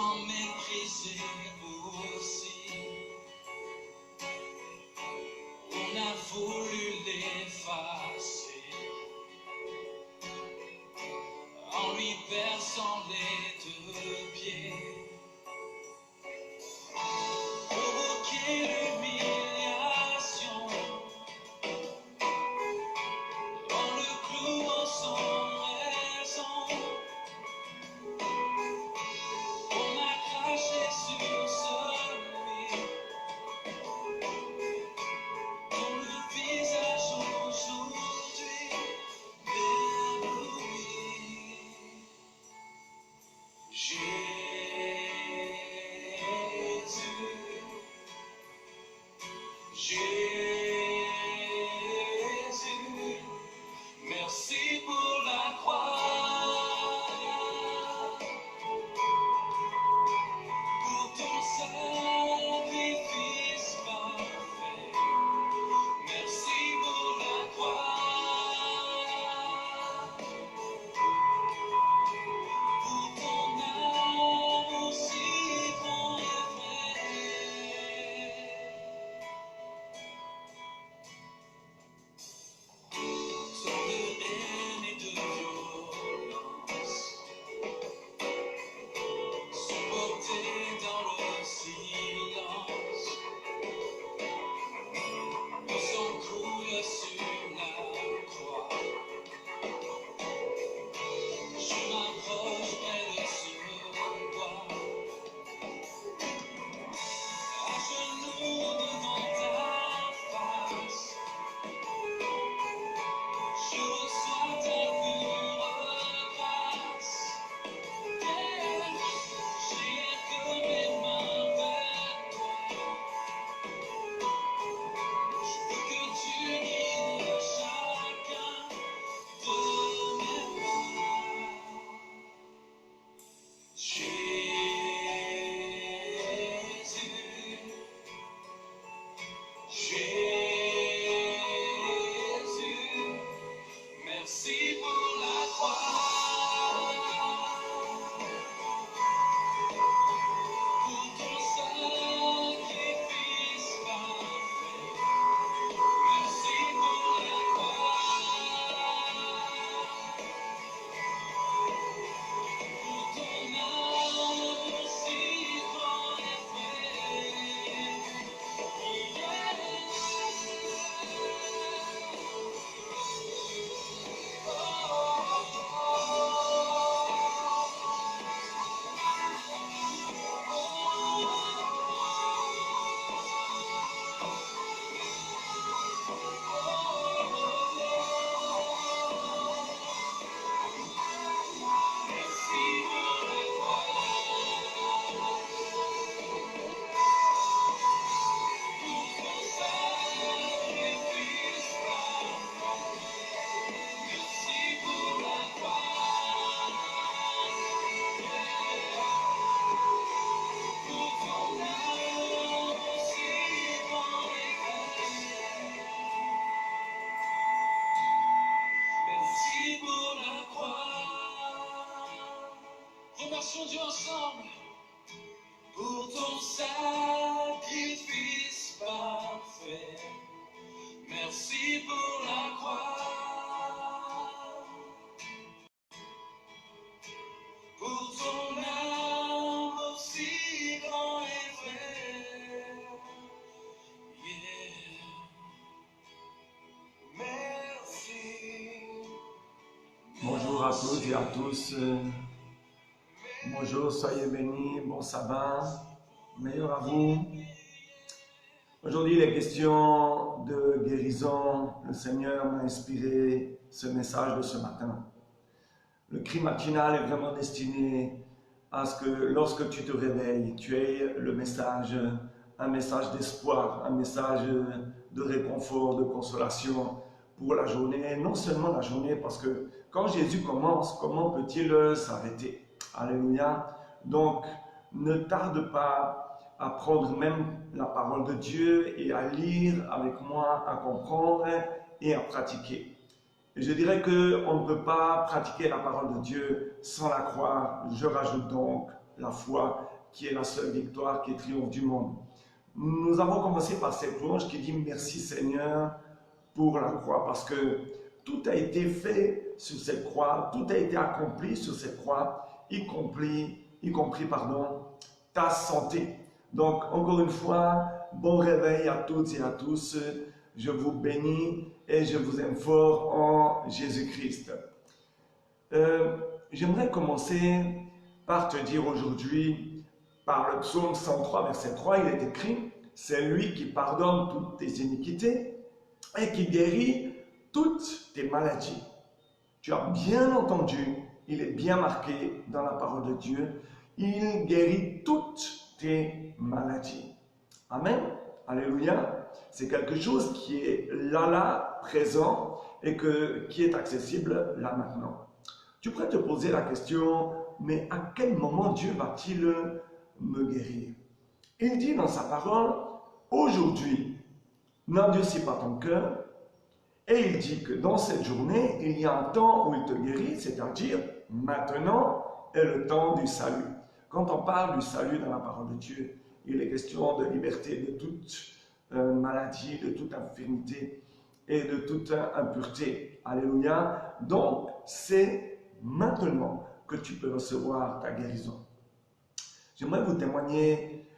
sont méprisés aussi. On a voulu l'effacer en lui perçant les deux pieds. Provoquer l'humiliation en le clouant sans raison. On a craché sur celui dont le visage aujourd'hui m'éblouit. Jésus, merci pour la croix, pour ton sacrifice parfait. Merci pour la croix, pour ton amour si grand et vrai. Tant de haine et de violence sont portés dans le silence. Le sang coule sur la croix. Je m'approche près de ce bois, à genoux devant ta face. Je reçois ta pure grâce. J'ai que mes mains vers toi. Je veux que tu guides chacun de mes pas. Jésus, merci pour la croix, pour ton sacrifice parfait. Merci pour la croix, pour ton amour si grand et vrai. Merci pour la croix, pour ton sacrifice parfait. Merci pour la croix, pour ton amour si grand et vrai. Merci pour la croix. Remercions Dieu ensemble pour ton sacrifice parfait. Merci pour la croix, pour ton amour si grand et vrai. Yeah. Merci. Bonjour à toutes et à tous. Bonjour, soyez bénis, bon sabbat, meilleur à vous. Aujourd'hui, les questions de guérison, le Seigneur m'a inspiré ce message de ce matin. Le cri matinal est vraiment destiné à ce que lorsque tu te réveilles, tu aies le message, un message d'espoir, un message de réconfort, de consolation pour la journée. Non seulement la journée, parce que quand Jésus commence, comment peut-il s'arrêter? Alléluia. Donc, ne tarde pas à prendre même la parole de Dieu et à lire avec moi, à comprendre et à pratiquer. Et je dirais qu'on ne peut pas pratiquer la parole de Dieu sans la croire. Je rajoute donc la foi qui est la seule victoire qui triomphe du monde. Nous avons commencé par cette louange qui dit merci Seigneur pour la croix, parce que tout a été fait sur cette croix, tout a été accompli sur cette croix, y compris ta santé. Donc, encore une fois, bon réveil à toutes et à tous. Je vous bénis et je vous aime fort en Jésus-Christ. J'aimerais commencer par te dire aujourd'hui, par le psaume 103, verset 3, il est écrit « C'est lui qui pardonne toutes tes iniquités et qui guérit toutes tes maladies. » Tu as bien entendu, il est bien marqué dans la parole de Dieu, il guérit toutes tes maladies. Amen. Alléluia. C'est quelque chose qui est là, présent et qui est accessible là maintenant. Tu pourrais te poser la question, mais à quel moment Dieu va-t-il me guérir? Il dit dans sa parole, aujourd'hui, n'endurcis pas ton cœur. Et il dit que dans cette journée, il y a un temps où il te guérit, c'est-à-dire maintenant est le temps du salut. Quand on parle du salut dans la parole de Dieu, il est question de liberté de toute maladie, de toute infirmité et de toute impureté. Alléluia. Donc, c'est maintenant que tu peux recevoir ta guérison. J'aimerais vous témoigner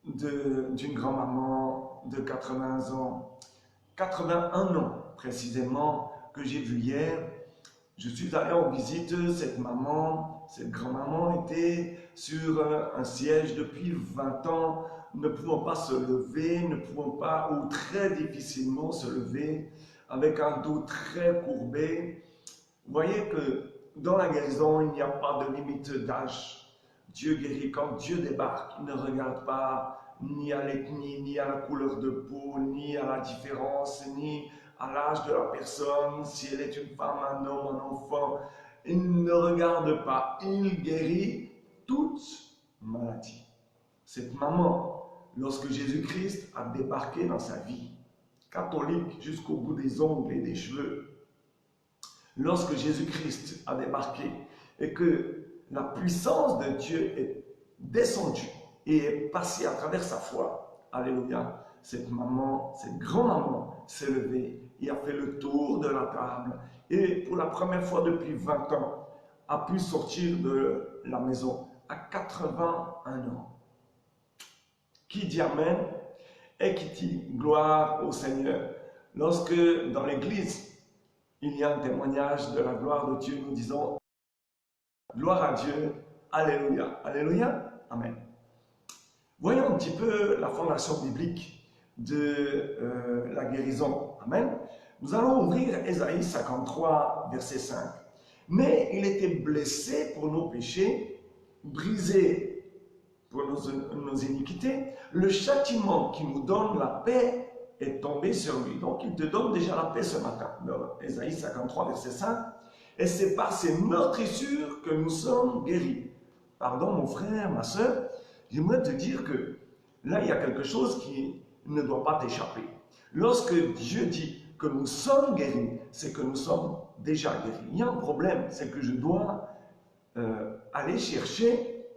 d'une grand-maman de 80 ans, 81 ans précisément, que j'ai vu hier. Je suis allé en visite, cette grand-maman était sur un siège depuis 20 ans, ne pouvant pas se lever, ne pouvant pas ou très difficilement se lever, avec un dos très courbé. Vous voyez que dans la guérison, il n'y a pas de limite d'âge. Dieu guérit quand Dieu débarque. Il ne regarde pas ni à l'ethnie, ni à la couleur de peau, ni à la différence, ni à l'âge de la personne, si elle est une femme, un homme, un enfant. Il ne regarde pas. Il guérit toute maladie. Cette maman, lorsque Jésus-Christ a débarqué dans sa vie, catholique jusqu'au bout des ongles et des cheveux, lorsque Jésus-Christ a débarqué et que la puissance de Dieu est descendue et est passée à travers sa foi, alléluia, cette maman, cette grand-maman s'est levée et a fait le tour de la table et pour la première fois depuis 20 ans a pu sortir de la maison à 81 ans. Qui dit Amen et qui dit gloire au Seigneur. Lorsque dans l'église il y a un témoignage de la gloire de Dieu, nous disons gloire à Dieu, alléluia, alléluia, amen. Voyons un petit peu la fondation biblique de la guérison, amen. Nous allons ouvrir Ésaïe 53, verset 5. Mais il était blessé pour nos péchés, brisé pour nos iniquités. Le châtiment qui nous donne la paix est tombé sur lui. Donc il te donne déjà la paix ce matin. Dans Ésaïe 53, verset 5. Et c'est par ces meurtrissures que nous sommes guéris. Pardon mon frère, ma soeur, j'aimerais te dire que là il y a quelque chose qui ne doit pas t'échapper. Lorsque Dieu dit que nous sommes guéris, c'est que nous sommes déjà guéris. Il y a un problème, c'est que je dois aller chercher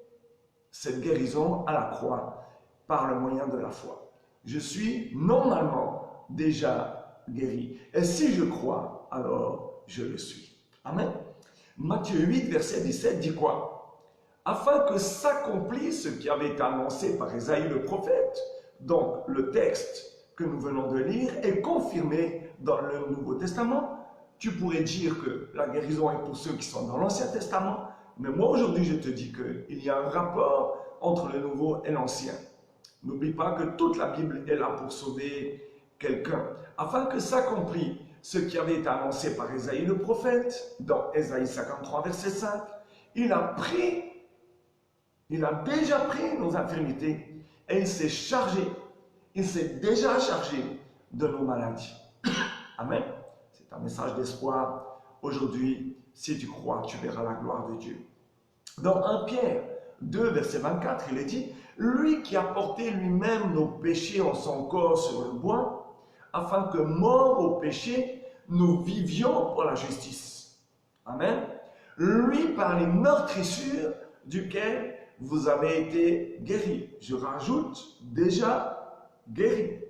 cette guérison à la croix par le moyen de la foi. Je suis normalement déjà guéri. Et si je crois, alors je le suis. Amen. Matthieu 8, verset 17 dit quoi? Afin que s'accomplisse ce qui avait été annoncé par Ésaïe le prophète. Donc le texte que nous venons de lire est confirmé dans le Nouveau Testament. Tu pourrais dire que la guérison est pour ceux qui sont dans l'Ancien Testament, mais moi aujourd'hui je te dis qu'il y a un rapport entre le Nouveau et l'Ancien. N'oublie pas que toute la Bible est là pour sauver quelqu'un. Afin que s'accomplisse ce qui avait été annoncé par Ésaïe le prophète, dans Ésaïe 53, verset 5, il a déjà pris nos infirmités et il s'est déjà chargé de nos maladies. Amen. C'est un message d'espoir. Aujourd'hui, si tu crois, tu verras la gloire de Dieu. Dans 1 Pierre 2, verset 24, il est dit, lui qui a porté lui-même nos péchés en son corps sur le bois, afin que, morts au péché, nous vivions pour la justice. Amen. Lui, par les meurtrissures duquel vous avez été guéri. Je rajoute déjà guéri.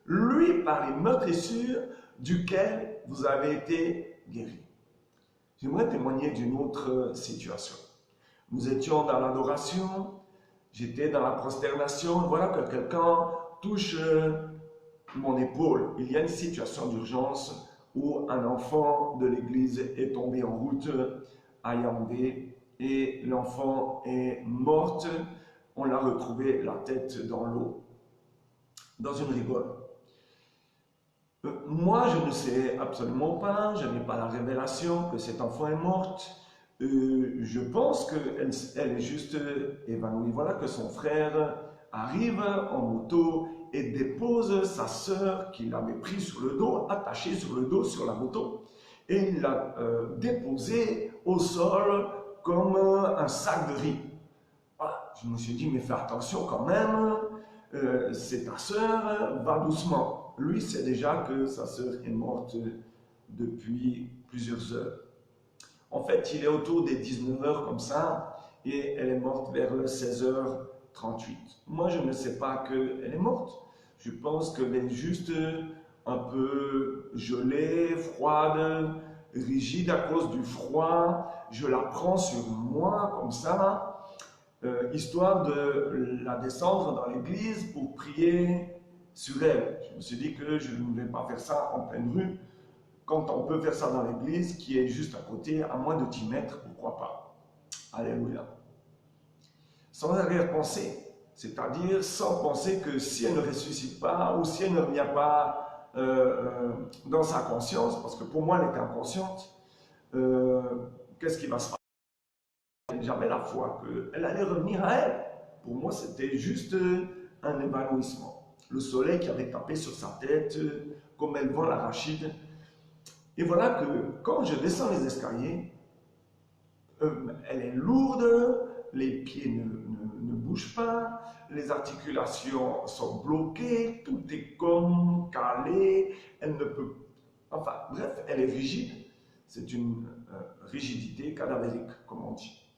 Lui par les meurtrissures duquel vous avez été guéri. J'aimerais témoigner d'une autre situation. Nous étions dans l'adoration, j'étais dans la prosternation, voilà que quelqu'un touche mon épaule. Il y a une situation d'urgence où un enfant de l'église est tombé en route à Yaoundé et l'enfant est mort. On l'a retrouvé la tête dans l'eau, dans une rigole. Moi, je ne sais absolument pas, je n'ai pas la révélation que cet enfant est mort. Je pense qu'elle est juste évanouie. Voilà que son frère arrive en moto et dépose sa sœur qu'il avait pris sur le dos, attachée sur le dos sur la moto, et il l'a déposée au sol comme un sac de riz. Voilà. Je me suis dit, mais fais attention quand même, c'est ta sœur, va doucement. Lui sait déjà que sa sœur est morte depuis plusieurs heures. En fait, il est autour des 19h comme ça, et elle est morte vers 16h38. Moi, je ne sais pas qu'elle est morte. Je pense qu'elle est juste un peu gelée, froide, rigide à cause du froid. Je la prends sur moi comme ça, histoire de la descendre dans l'église pour prier sur elle. Je me suis dit que je ne vais pas faire ça en pleine rue, quand on peut faire ça dans l'église qui est juste à côté, à moins de 10 mètres, pourquoi pas. Alléluia. Sans arrière-pensée, c'est-à-dire sans penser que si elle ne ressuscite pas ou si elle ne revient pas dans sa conscience, parce que pour moi elle était inconsciente, qu'est-ce qui va se passer? J'avais la foi qu'elle allait revenir à elle. Pour moi c'était juste un évanouissement. Le soleil qui avait tapé sur sa tête, comme elle vend l'arachide. Et voilà que quand je descends les escaliers, elle est lourde, les pieds ne bougent pas, les articulations sont bloquées, tout est comme calé, elle ne peut... Enfin, bref, elle est rigide. C'est une rigidité cadavérique, comme on dit.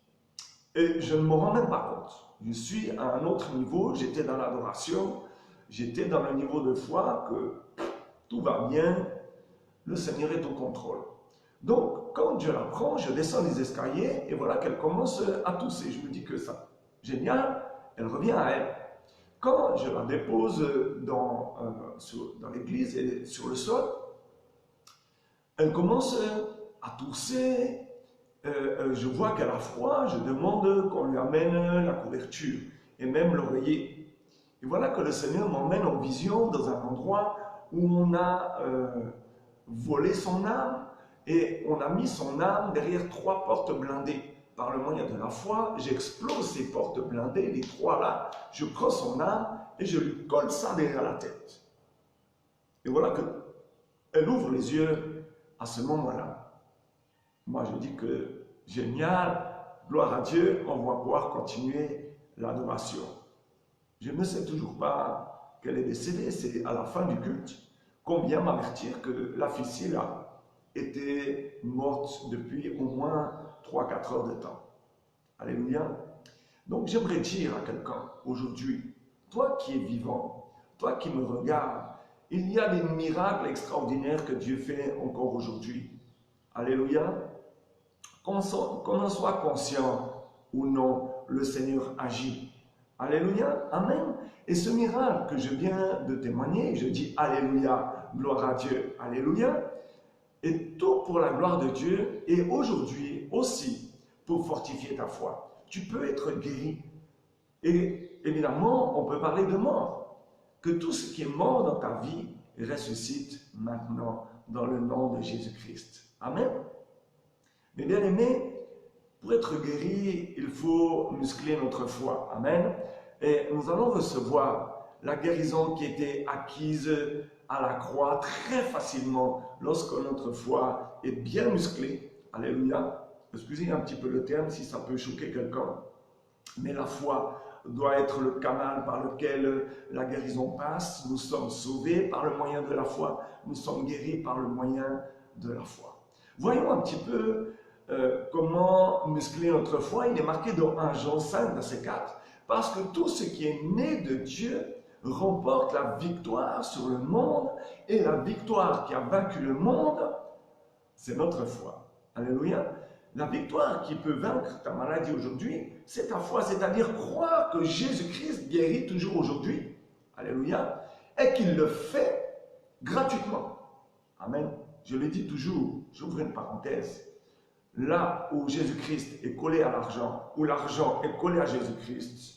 Et je ne me rends même pas compte. Je suis à un autre niveau, j'étais dans l'adoration, j'étais dans le niveau de foi que tout va bien, le Seigneur est au contrôle. Donc, quand je la prends, je descends les escaliers et voilà qu'elle commence à tousser. Je me dis que ça, génial, elle revient à elle. Quand je la dépose dans l'église et sur le sol, elle commence à tousser. Je vois qu'elle a froid, je demande qu'on lui amène la couverture et même l'oreiller. Et voilà que le Seigneur m'emmène en vision dans un endroit où on a volé son âme et on a mis son âme derrière 3 portes blindées. Par le moyen de la foi, j'explose ces portes blindées, les 3 là, je prends son âme et je lui colle ça derrière la tête. Et voilà qu'elle ouvre les yeux à ce moment-là. Moi je dis que génial, gloire à Dieu, on va pouvoir continuer l'adoration. Je ne sais toujours pas qu'elle est décédée, c'est à la fin du culte qu'on vient m'avertir que la fille là était morte depuis au moins 3-4 heures de temps. Alléluia. Donc j'aimerais dire à quelqu'un aujourd'hui, toi qui es vivant, toi qui me regardes, il y a des miracles extraordinaires que Dieu fait encore aujourd'hui. Alléluia. Qu'on en soit conscient ou non, le Seigneur agit. Alléluia. Amen. Et ce miracle que je viens de témoigner, je dis Alléluia, gloire à Dieu. Alléluia. Et tout pour la gloire de Dieu et aujourd'hui aussi pour fortifier ta foi. Tu peux être guéri. Et évidemment, on peut parler de mort. Que tout ce qui est mort dans ta vie ressuscite maintenant dans le nom de Jésus-Christ. Amen. Mais bien aimés, pour être guéri, il faut muscler notre foi. Amen. Et nous allons recevoir la guérison qui était acquise à la croix très facilement lorsque notre foi est bien musclée. Alléluia. Excusez un petit peu le terme si ça peut choquer quelqu'un. Mais la foi doit être le canal par lequel la guérison passe. Nous sommes sauvés par le moyen de la foi. Nous sommes guéris par le moyen de la foi. Voyons un petit peu comment muscler notre foi, il est marqué dans 1 Jean 5, verset 4. Parce que tout ce qui est né de Dieu remporte la victoire sur le monde, et la victoire qui a vaincu le monde, c'est notre foi. Alléluia. La victoire qui peut vaincre ta maladie aujourd'hui, c'est ta foi, c'est-à-dire croire que Jésus-Christ guérit toujours aujourd'hui. Alléluia. Et qu'il le fait gratuitement. Amen. Je le dis toujours, j'ouvre une parenthèse. Là où Jésus-Christ est collé à l'argent, où l'argent est collé à Jésus-Christ,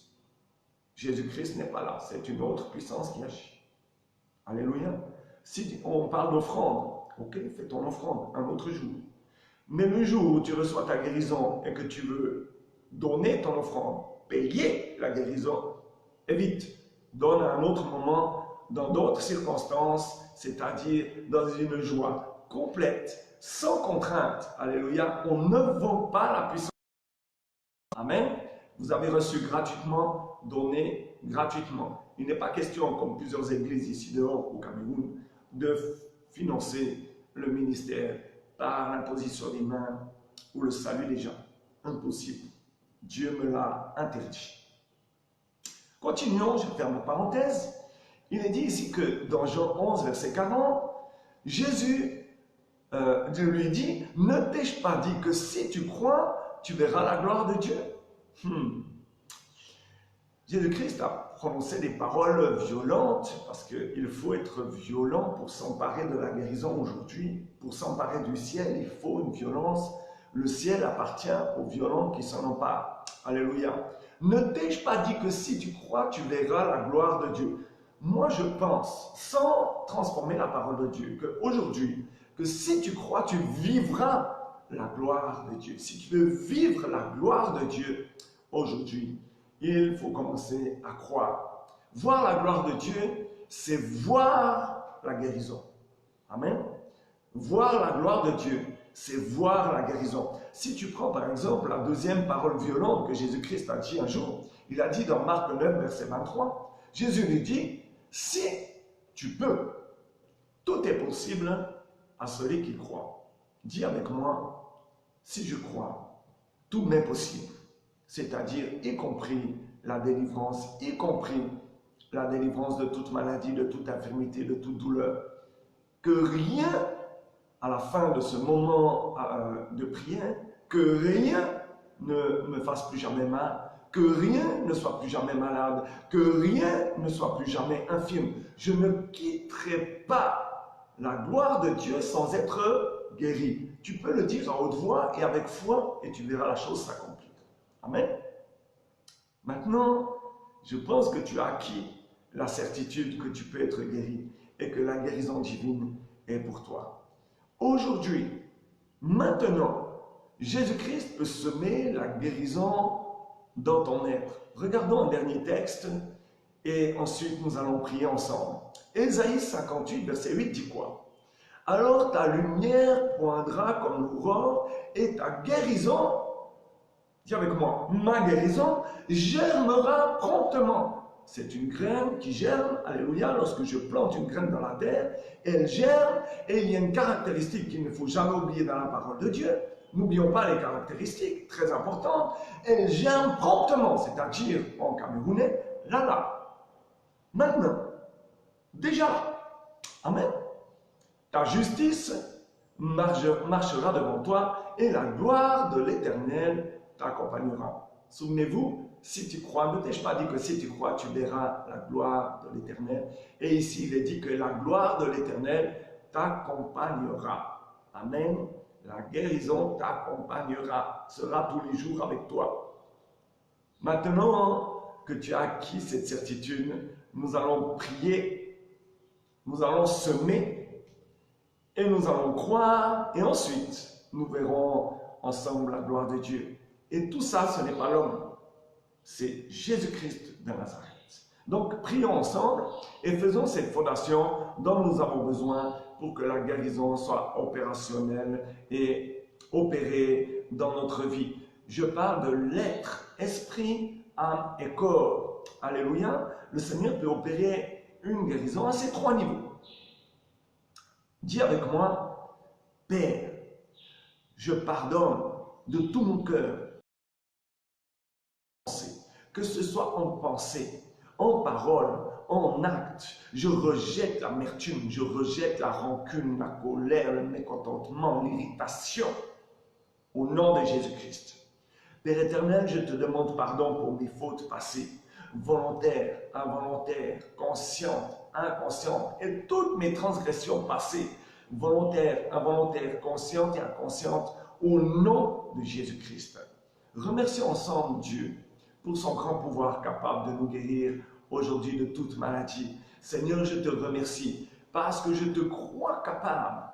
Jésus-Christ n'est pas là. C'est une autre puissance qui agit. Alléluia. Si on parle d'offrande, ok, fais ton offrande un autre jour. Mais le jour où tu reçois ta guérison et que tu veux donner ton offrande, payer la guérison, évite. Donne à un autre moment, dans d'autres circonstances, c'est-à-dire dans une joie complète, sans contrainte. Alléluia. On ne vend pas la puissance. Amen. Vous avez reçu gratuitement, donné gratuitement. Il n'est pas question, comme plusieurs églises ici dehors au Cameroun, de financer le ministère par l'imposition des mains ou le salut des gens. Impossible. Dieu me l'a interdit. Continuons, je ferme la parenthèse. Il est dit ici que dans Jean 11, verset 40, Jésus lui dit, ne t'ai-je pas dit que si tu crois, tu verras la gloire de Dieu? Jésus-Christ a prononcé des paroles violentes parce qu'il faut être violent pour s'emparer de la guérison aujourd'hui. Pour s'emparer du ciel, il faut une violence. Le ciel appartient aux violents qui s'en emparent. Alléluia. Ne t'ai-je pas dit que si tu crois, tu verras la gloire de Dieu? Moi, je pense, sans transformer la parole de Dieu, qu'aujourd'hui, que si tu crois, tu vivras la gloire de Dieu. Si tu veux vivre la gloire de Dieu aujourd'hui, il faut commencer à croire. Voir la gloire de Dieu, c'est voir la guérison. Amen. Voir la gloire de Dieu, c'est voir la guérison. Si tu prends par exemple la deuxième parole violente que Jésus-Christ a dit un jour, il a dit dans Marc 9, verset 23, Jésus lui dit, si tu peux, tout est possible à celui qui croit. Dis avec moi, si je crois, tout m'est possible. C'est-à-dire, y compris la délivrance, y compris la délivrance de toute maladie, de toute infirmité, de toute douleur. Que rien, à la fin de ce moment de prière, que rien ne me fasse plus jamais mal, que rien ne soit plus jamais malade, que rien ne soit plus jamais infirme. Je ne quitterai pas la gloire de Dieu sans être guéri. Tu peux le dire en haute voix et avec foi et tu verras la chose s'accomplir. Amen. Maintenant, je pense que tu as acquis la certitude que tu peux être guéri et que la guérison divine est pour toi. Aujourd'hui, maintenant, Jésus-Christ peut semer la guérison dans ton être. Regardons un dernier texte et ensuite nous allons prier ensemble. Ésaïe 58, verset 8 dit quoi? Alors ta lumière poindra comme l'aurore et ta guérison, dis avec moi, ma guérison germera promptement. C'est une graine qui germe, alléluia, lorsque je plante une graine dans la terre, elle germe et il y a une caractéristique qu'il ne faut jamais oublier dans la parole de Dieu. N'oublions pas les caractéristiques très importantes. Elle germe promptement, c'est-à-dire en camerounais, là. Maintenant, déjà, amen. Ta justice marchera devant toi et la gloire de l'Éternel t'accompagnera. Souvenez-vous, si tu crois, ne t'ai-je pas dit que si tu crois, tu verras la gloire de l'Éternel. Et ici, il est dit que la gloire de l'Éternel t'accompagnera. Amen. La guérison t'accompagnera, sera tous les jours avec toi. Maintenant que tu as acquis cette certitude, nous allons prier, nous allons semer et nous allons croire et ensuite nous verrons ensemble la gloire de Dieu. Et tout ça, ce n'est pas l'homme, c'est Jésus-Christ de Nazareth. Donc, prions ensemble et faisons cette fondation dont nous avons besoin pour que la guérison soit opérationnelle et opérée dans notre vie. Je parle de l'être, esprit, âme et corps. Alléluia. Le Seigneur peut opérer une guérison à ces trois niveaux. Dis avec moi, Père, Je pardonne de tout mon cœur, que ce soit en pensée, en parole, en acte. Je rejette l'amertume, je rejette la rancune, la colère, le mécontentement, l'irritation, au nom de Jésus-Christ. Père éternel, je te demande pardon pour mes fautes passées, volontaires, involontaires, conscientes, inconscientes, et toutes mes transgressions passées, volontaires, involontaires, conscientes et inconscientes, au nom de Jésus-Christ. Remercions ensemble Dieu pour son grand pouvoir capable de nous guérir aujourd'hui de toute maladie. Seigneur, je te remercie parce que je te crois capable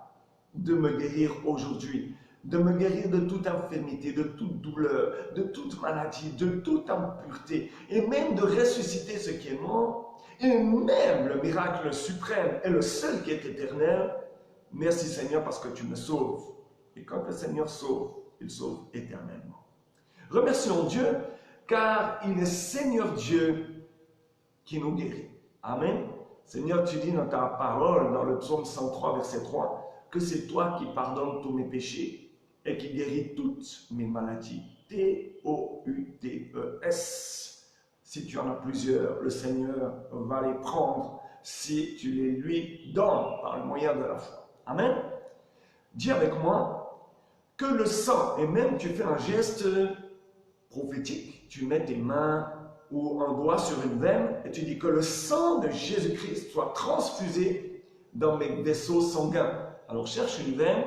de me guérir aujourd'hui, de me guérir de toute infirmité, de toute douleur, de toute maladie, de toute impureté, et même de ressusciter ce qui est mort, et même le miracle suprême et le seul qui est éternel. Merci Seigneur parce que tu me sauves. Et quand le Seigneur sauve, il sauve éternellement. Remercions Dieu car il est Seigneur Dieu qui nous guérit. Amen. Seigneur, tu dis dans ta parole, dans le psaume 103, verset 3, que c'est toi qui pardonnes tous mes péchés et qui guéris toutes mes maladies. T-O-U-T-E-S. Si tu en as plusieurs, le Seigneur va les prendre si tu les lui donnes par le moyen de la foi. Amen. Dis avec moi que le sang, et même tu fais un geste prophétique, tu mets tes mains ou un doigt sur une veine et tu dis que le sang de Jésus-Christ soit transfusé dans mes vaisseaux sanguins. Alors cherche une veine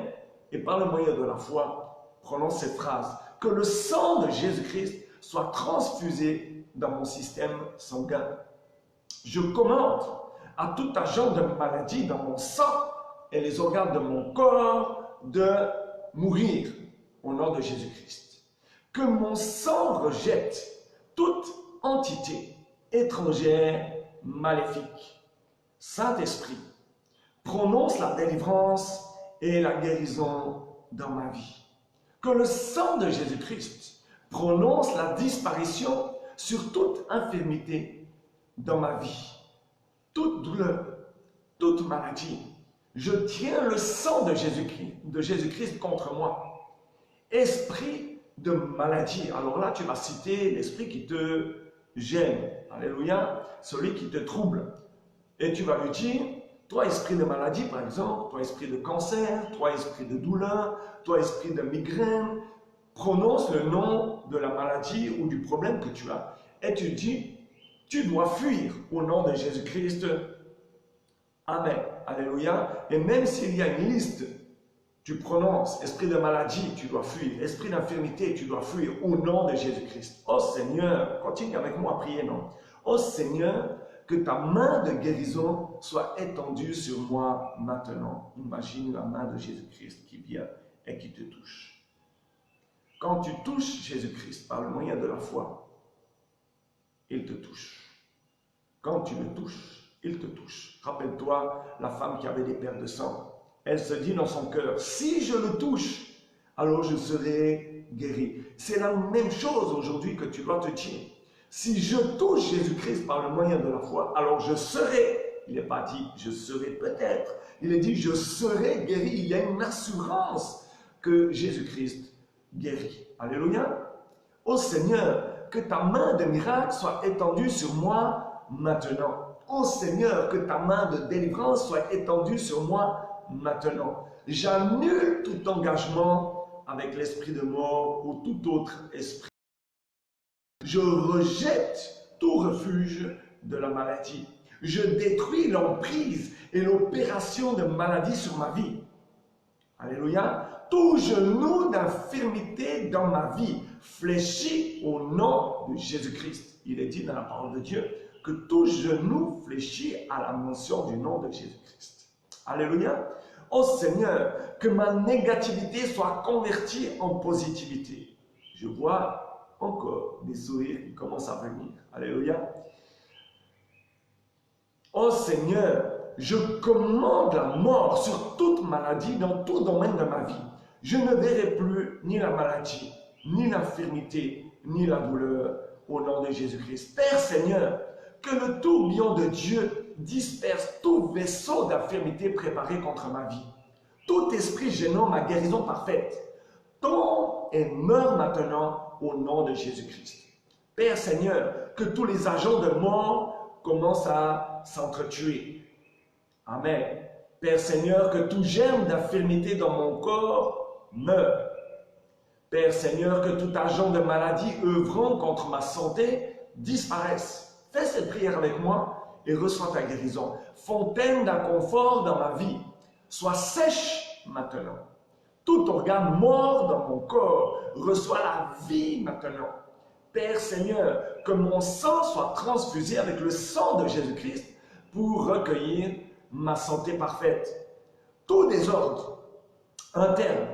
et par le moyen de la foi, prononce cette phrase. Que le sang de Jésus-Christ soit transfusé dans mon système sanguin. Je commande à tout agent de maladie dans mon sang et les organes de mon corps de mourir au nom de Jésus-Christ. Que mon sang rejette toute entité étrangère maléfique. Saint-Esprit, prononce la délivrance et la guérison dans ma vie. Que le sang de Jésus-Christ prononce la disparition sur toute infirmité dans ma vie. Toute douleur, toute maladie. Je tiens le sang de Jésus-Christ contre moi. Esprit de maladie. Alors là, tu vas citer l'esprit qui te gêne. Alléluia. Celui qui te trouble. Et tu vas lui dire, toi esprit de maladie par exemple, toi esprit de cancer, toi esprit de douleur, toi esprit de migraine, prononce le nom de la maladie ou du problème que tu as. Et tu dis, tu dois fuir au nom de Jésus-Christ. Amen. Alléluia. Et même s'il y a une liste, tu prononces, esprit de maladie, tu dois fuir. Esprit d'infirmité, tu dois fuir au nom de Jésus-Christ. Oh Seigneur, continue avec moi à prier, non? Oh Seigneur, que ta main de guérison soit étendue sur moi maintenant. Imagine la main de Jésus-Christ qui vient et qui te touche. Quand tu touches Jésus-Christ par le moyen de la foi, il te touche. Quand tu le touches, il te touche. Rappelle-toi la femme qui avait des pertes de sang. Elle se dit dans son cœur, si je le touche, alors je serai guéri. C'est la même chose aujourd'hui que tu dois te dire. Si je touche Jésus-Christ par le moyen de la foi, alors je serai. Il n'est pas dit je serai peut-être. Il est dit je serai guéri. Il y a une assurance que Jésus-Christ guérit. Alléluia. Ô Seigneur, que ta main de miracle soit étendue sur moi maintenant. Ô Seigneur, que ta main de délivrance soit étendue sur moi maintenant. J'annule tout engagement avec l'esprit de mort ou tout autre esprit. Je rejette tout refuge de la maladie. Je détruis l'emprise et l'opération de maladie sur ma vie. Alléluia. Tout genou d'infirmité dans ma vie fléchit au nom de Jésus-Christ. Il est dit dans la parole de Dieu que tout genou fléchit à la mention du nom de Jésus-Christ. Alléluia. Oh Seigneur, que ma négativité soit convertie en positivité. Je vois encore des sourires qui commencent à venir. Alléluia. Oh Seigneur, je commande la mort sur toute maladie dans tout domaine de ma vie. Je ne verrai plus ni la maladie, ni l'infirmité, ni la douleur au nom de Jésus-Christ. Père Seigneur, que le tourbillon de Dieu disperse tout vaisseau d'infirmité préparé contre ma vie. Tout esprit gênant ma guérison parfaite. et meurs maintenant au nom de Jésus-Christ. Père Seigneur, que tous les agents de mort commencent à s'entretuer. Amen. Père Seigneur, que tout germe d'infirmité dans mon corps meure. Père Seigneur, que tout agent de maladie œuvrant contre ma santé disparaisse. Fais cette prière avec moi et reçois ta guérison. Fontaine d'inconfort dans ma vie, sois sèche maintenant. Tout organe mort dans mon corps reçoit la vie maintenant. Père Seigneur, que mon sang soit transfusé avec le sang de Jésus-Christ pour recueillir ma santé parfaite. Tout désordre interne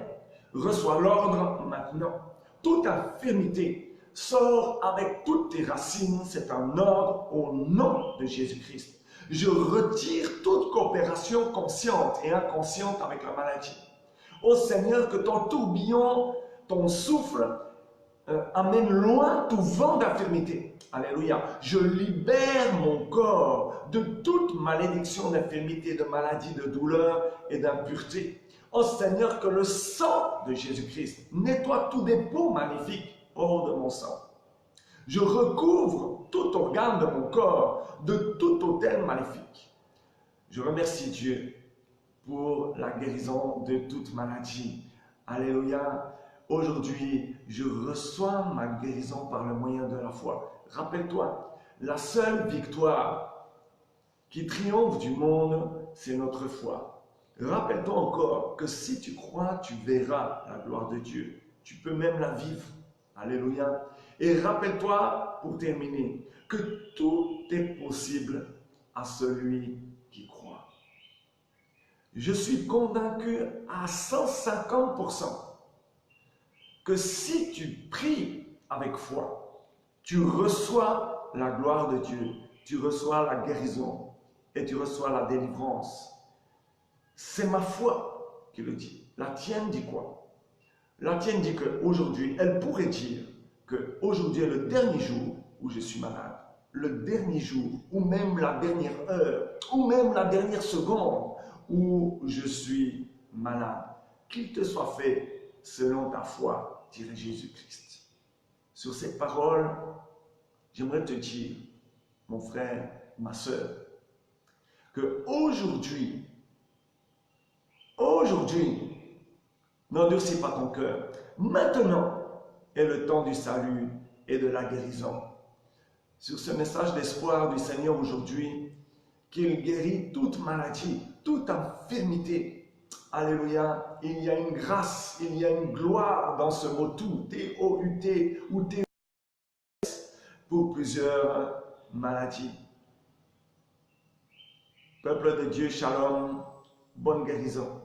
reçoit l'ordre maintenant. Toute infirmité sort avec toutes tes racines. C'est un ordre au nom de Jésus-Christ. Je retire toute coopération consciente et inconsciente avec la maladie. Ô Seigneur, que ton tourbillon, ton souffle, amène loin tout vent d'infirmité. Alléluia. Je libère mon corps de toute malédiction d'infirmité, de maladie, de douleur et d'impureté. Ô Seigneur, que le sang de Jésus-Christ nettoie tout dépôt maléfique hors de mon sang. Je recouvre tout organe de mon corps de tout autel maléfique. Je remercie Dieu pour la guérison de toute maladie. Alléluia. Aujourd'hui, je reçois ma guérison par le moyen de la foi. Rappelle-toi, la seule victoire qui triomphe du monde, c'est notre foi. Rappelle-toi encore que si tu crois, tu verras la gloire de Dieu. Tu peux même la vivre. Alléluia. Et rappelle-toi, pour terminer, que tout est possible à celui qui croit. Je suis convaincu à 150% que si tu pries avec foi, tu reçois la gloire de Dieu, tu reçois la guérison et tu reçois la délivrance. C'est ma foi qui le dit. La tienne dit quoi? La tienne dit qu'aujourd'hui, elle pourrait dire qu'aujourd'hui est le dernier jour où je suis malade, le dernier jour, ou même la dernière heure, ou même la dernière seconde où je suis malade. Qu'il te soit fait selon ta foi, dirait Jésus-Christ. Sur cette parole, j'aimerais te dire, mon frère, ma soeur, que aujourd'hui, n'endurcis pas ton cœur. Maintenant est le temps du salut et de la guérison. Sur ce message d'espoir du Seigneur aujourd'hui, qu'il guérit toute maladie, toute infirmité. Alléluia, il y a une grâce, il y a une gloire dans ce mot tout, T-O-U-T ou T pour plusieurs maladies. Peuple de Dieu, shalom, bonne guérison.